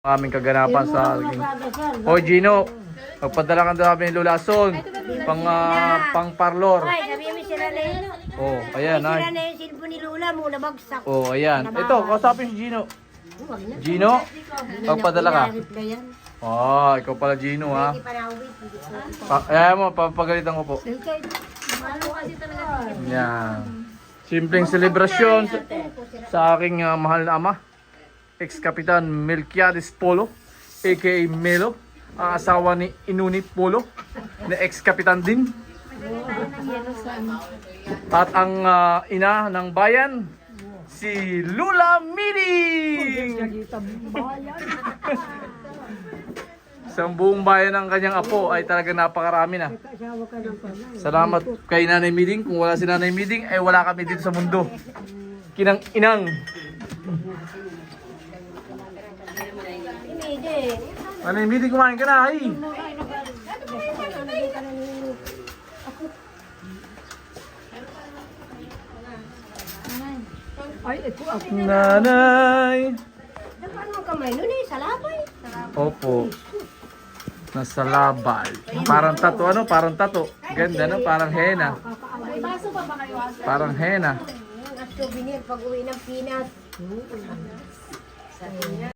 Aming kaganapan sa Hoy Gino, magpadala ka daw kami ng lulason pang parlor. Ay, sabi mo sila na yun. Oh, ayan Sila ay. na yung cellphone ni Lola mo, nabagsak. Oh, ayan. Ito, kausapin si Gino. Gino, magpadala ka. Reply yan. Oh, ikaw pala Gino ha. Hindi pa na-wait. Hindi ko. Ayan mo, papagalitan ko po. Mahal mo kasi talaga. Yan. Simpleng selebrasyon sa aking mahal na ama. Ex-Kapitan Melquiades Polo, aka Melo, ang asawa ni Inuni Polo, na ex-kapitan din. At ang ina ng bayan, si Lula Miling! Sa buong bayan ng kanyang apo ay talaga napakarami na. Salamat kay Nanay Miling. Kung wala si Nanay Miling, ay wala kami dito sa mundo. Kinang-inang. Nanay Miling, kumain ka na ay. Ay, ito ako. Nanay. Paano ang kamay nun eh? Sa labay. Opo. Nasa labay. Parang tato, ano? Parang tato. Ganda, no? Parang henna. May baso pa ba kayo? Parang henna. At souvenir pag uwi ng Pinas.